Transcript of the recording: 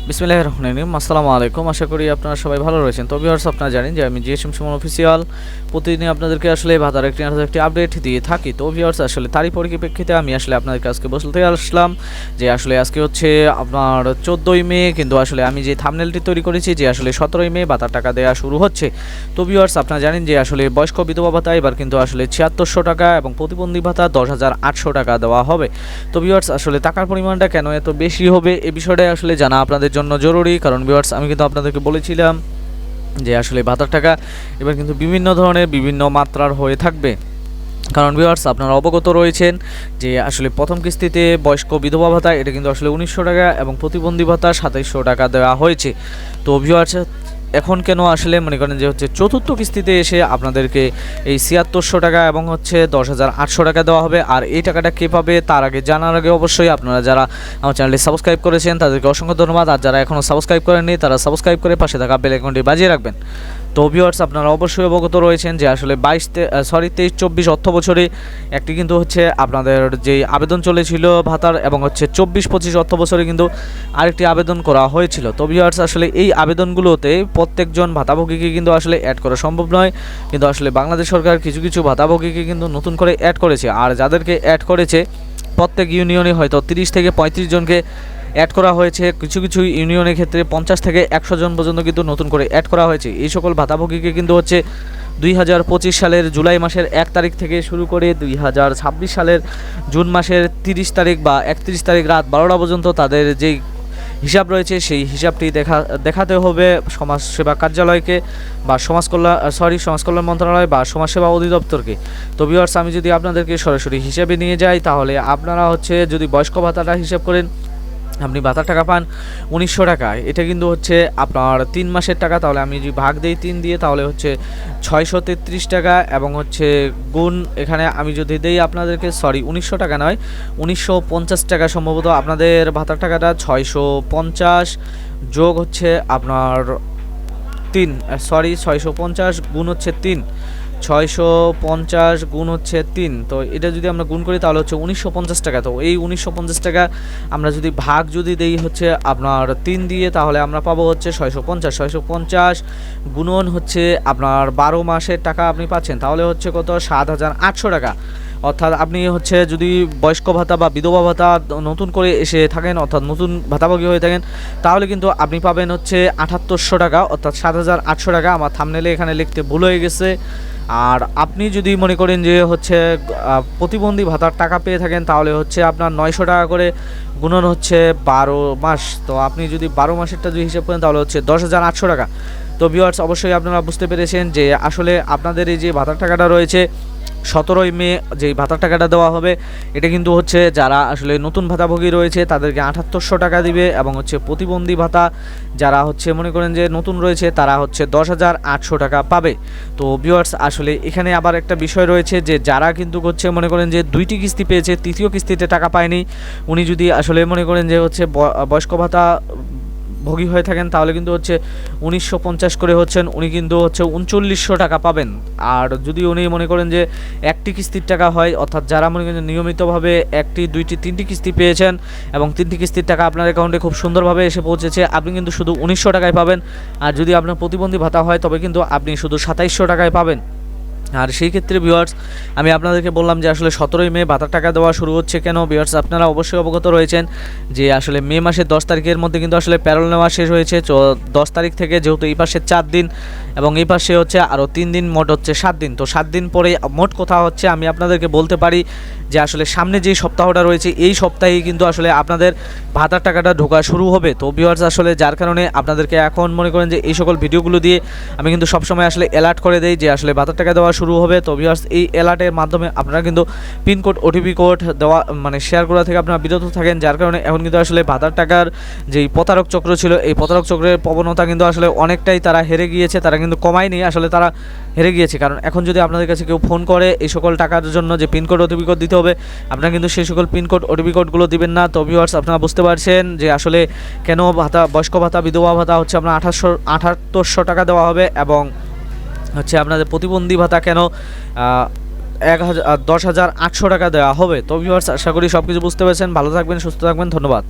বিসমিল্লাহির রহমানির রহিম। আসসালামু আলাইকুম। আশা করি আপনারা সবাই ভালো রয়েছেন। তো ভিউয়ার্স, আপনারা জানেন যে আমি জিএসএম সুমন অফিসিয়াল প্রতিদিন আপনাদেরকে আসলে ভাতার একটি আপডেট দিয়ে থাকি। তো ভিউয়ার্স, আসলে তারই পরিপ্রেক্ষিতে আমি আসলে আপনাদেরকে আজকে বলতে আসলাম যে আসলে আজকে হচ্ছে আপনার 14ই মে, কিন্তু আসলে আমি যে থাম্বনেলটি তৈরি করেছি যে আসলে 17ই মে ভাতার টাকা দেওয়া শুরু হচ্ছে। তো ভিউয়ার্স, আপনারা জানেন যে আসলে বয়স্ক বিধবা ভাতা এবার কিন্তু আসলে 7600 টাকা এবং প্রতিবন্ধী ভাতা 10,800 টাকা দেওয়া হবে। তো ভিউয়ার্স, আসলে টাকার পরিমাণটা কেন এত বেশি হবে এই বিষয়টা আসলে জানা আপনাদের জন্য জরুরি। কারণ ভিউয়ার্স, আমি কিন্তু আপনাদেরকে বলেছিলাম যে আসলে ভাতার টাকা এবার কিন্তু বিভিন্ন ধরনের বিভিন্ন মাত্রার হয়ে থাকবে। কারণ ভিউয়ার্স, আপনারা অবগত রয়েছেন যে আসলে প্রথম কিস্তিতে বয়স্ক বিধবা ভাতা এটা কিন্তু আসলে 1900 টাকা এবং প্রতিবন্ধী ভাতা 2700 টাকা দেওয়া হয়েছে। তো ভিউয়ার্স, এখন কেন আসলে মনে করেন যে হচ্ছে চতুর্থ কিস্তিতে এসে আপনাদেরকে এই 7600 টাকা এবং হচ্ছে 10,800 টাকা দেওয়া হবে। আর এই টাকাটা কে পাবে তার আগে জানার আগে অবশ্যই আপনারা যারা আমার চ্যানেলটি সাবস্ক্রাইব করেছেন তাদেরকে অসংখ্য ধন্যবাদ। আর যারা এখনও সাবস্ক্রাইব করেননি তারা সাবস্ক্রাইব করে পাশে থাকা বেল আইকনটি বাজিয়ে রাখবেন। তো ভিউয়ার্স, আপনারা অবশ্যই অবগত রয়েছেন যে আসলে 23-24 অর্থ বছরে একটি কিন্তু হচ্ছে আপনাদের যেই আবেদন চলেছিল ভাতার এবং হচ্ছে 24-25 অর্থ বছরে কিন্তু আরেকটি আবেদন করা হয়েছিল। তো ভিউয়ার্স, আসলে এই আবেদনগুলোতে প্রত্যেকজন ভাতাভোগীকে কিন্তু আসলে অ্যাড করা সম্ভব নয়, কিন্তু আসলে বাংলাদেশ সরকার কিছু কিছু ভাতাভোগীকে কিন্তু নতুন করে অ্যাড করেছে। আর যাদেরকে অ্যাড করেছে প্রত্যেক ইউনিয়নে হয়তো 30 থেকে 35 জনকে অ্যাড করা হয়েছে। কিছু কিছু ইউনিয়নের ক্ষেত্রে 50 থেকে 100 জন পর্যন্ত কিন্তু নতুন করে অ্যাড করা হয়েছে। এই সকল ভাতাভোগীকে কিন্তু হচ্ছে 2025 সালের জুলাই মাসের 1 তারিখ থেকে শুরু করে 2026 সালের জুন মাসের 30 তারিখ বা 31 তারিখ রাত 12টা পর্যন্ত তাদের যেই হিসাব রয়েছে সেই হিসাবটি দেখাতে হবে সমাজসেবা কার্যালয়কে বা সমাজকল্যাণ মন্ত্রণালয় বা সমাজসেবা অধিদপ্তরকে। তো ভিউয়ার্স, আমি যদি আপনাদেরকে সরাসরি হিসাবে নিয়ে যাই তাহলে আপনারা হচ্ছে যদি বয়স্ক ভাতাটা হিসাব করেন আপনি ভাতার টাকা পান 1900 টাকায়। এটা কিন্তু হচ্ছে আপনার 3 মাসের টাকা। তাহলে আমি যদি ভাগ দিই 3 দিয়ে তাহলে হচ্ছে 633 টাকা এবং হচ্ছে গুণ এখানে আমি যদি দেই আপনাদেরকে 1900 টাকা নয় 1950 টাকা সম্ভবত আপনাদের ভাতার টাকাটা 650 যোগ হচ্ছে আপনার 650 গুণ হচ্ছে 3, 650 গুণ হচ্ছে 3। তো এটা যদি আমরা গুণ করি তাহলে হচ্ছে 1950 টাকা। তো এই 1950 টাকা আমরা যদি ভাগ দেই হচ্ছে আপনার 3 দিয়ে তাহলে আমরা পাবো হচ্ছে 650 গুণন হচ্ছে আপনার 12 মাসের টাকা আপনি পাচ্ছেন, তাহলে হচ্ছে কত 7,800 টাকা। অর্থাৎ আপনি হচ্ছে যদি বয়স্ক ভাতা বা বিধবা ভাতা নতুন করে এসে থাকেন অর্থাৎ নতুন ভাতাভোগী হয়ে থাকেন তাহলে কিন্তু আপনি পাবেন হচ্ছে 7800 টাকা অর্থাৎ 7,800 টাকা। আমার থাম্বনেলে এখানে লিখতে ভুল হয়ে গেছে। আর আপনি যদি মনে করেন যে হচ্ছে প্রতিবন্ধী ভাতার টাকা পেয়ে থাকেন তাহলে হচ্ছে আপনার 900 টাকা করে গুণন হচ্ছে 12 মাস। তো আপনি যদি 12 মাসেরটা যদি হিসাব করেন তাহলে হচ্ছে 10,800 টাকা। তো ভিউয়ার্স, অবশ্যই আপনারা বুঝতে পেরেছেন যে আসলে আপনাদের এই যে ভাতার টাকাটা রয়েছে 17ই মে যেই ভাতার টাকাটা দেওয়া হবে এটা কিন্তু হচ্ছে যারা আসলে নতুন ভাতাভোগী রয়েছে তাদেরকে 7800 টাকা দিবে এবং হচ্ছে প্রতিবন্ধী ভাতা যারা হচ্ছে মনে করেন যে নতুন রয়েছে তারা হচ্ছে 10,800 টাকা পাবে। তো ভিউয়ার্স, আসলে এখানে আবার একটা বিষয় রয়েছে যে যারা কিন্তু হচ্ছে মনে করেন যে 2টি কিস্তি পেয়েছে, তৃতীয় কিস্তিতে টাকা পায়নি, উনি যদি আসলে মনে করেন যে হচ্ছে বয়স্ক ভাতা ভোগী হয়ে থাকেন তাহলে কিন্তু হচ্ছে 1950 করে হচ্ছেন উনি কিন্তু হচ্ছে 3900 টাকা পাবেন। আর যদি উনি মনে করেন যে একটি কিস্তির টাকা হয় অর্থাৎ যারা মনে করেন নিয়মিতভাবে 1টি 2টি 3টি কিস্তি পেয়েছেন এবং 3টি কিস্তির টাকা আপনার অ্যাকাউন্টে খুব সুন্দরভাবে এসে পৌঁছেছে আপনি কিন্তু শুধু 1900 টাকায় পাবেন। আর যদি আপনার প্রতিবন্ধী ভাতা হয় তবে কিন্তু আপনি শুধু 2700 টাকায় পাবেন। আর সেই ক্ষেত্রে ভিউয়ার্স, আমি আপনাদেরকে বললাম যে আসলে 17ই মে ভাতার টাকা দেওয়া শুরু হচ্ছে কেন। ভিউয়ার্স, আপনারা অবশ্যই অবগত রয়েছেন যে আসলে মে মাসের 10 তারিখের মধ্যে কিন্তু আসলে প্যারোল নেওয়া শেষ হয়েছে। 10 তারিখ থেকে যেহেতু এই পাশে 4 দিন এবং এই পাশে হচ্ছে আরও 3 দিন, মোট হচ্ছে 7 দিন। তো 7 দিন পরে মোট কথা হচ্ছে আমি আপনাদেরকে বলতে পারি যে আসলে সামনে যেই সপ্তাহটা রয়েছে এই সপ্তাহেই কিন্তু আসলে আপনাদের ভাতার টাকাটা ঢোকা শুরু হবে। তো ভিউয়ার্স, আসলে যার কারণে আপনাদেরকে এখন মনে করেন যে এই সকল ভিডিওগুলো দিয়ে আমি কিন্তু সবসময় আসলে অ্যালার্ট করে দেই যে আসলে ভাতার টাকা দেওয়া শুরু হবে। তো ভিউয়ার্স, এই অ্যালার্টের মাধ্যমে আপনারা কিন্তু পিনকোড ওটিপি কোড দেওয়া মানে শেয়ার করা থেকে আপনারা বিরত থাকেন, যার কারণে এখন কিন্তু আসলে ভাতার টাকার যেই প্রতারক চক্র ছিল এই প্রতারক চক্রের প্রবণতা কিন্তু আসলে অনেকটাই তারা হেরে গিয়েছে, তারা কিন্তু কমায়নি, আসলে তারা হেরে গিয়েছে। কারণ এখন যদি আপনাদের কাছে কেউ ফোন করে এই সকল টাকার জন্য যে পিনকোড ওটিপি কোড দিতে হবে আপনারা কিন্তু সেই সকল পিনকোড ওটিপি কোডগুলো দিবেন না। তো ভিউয়ার্স, আপনারা বুঝতে পারছেন যে আসলে কেন বয়স্ক ভাতা বিধবা ভাতা হচ্ছে আপনার 7800 টাকা দেওয়া হবে এবং হচ্ছে আপনাদের প্রতিবন্ধী ভাতা কেন 10,800 টাকা দেওয়া হবে। তো ভিউয়ার্স, আশা করি সব কিছু বুঝতে পেরেছেন। ভালো থাকবেন, সুস্থ থাকবেন, ধন্যবাদ।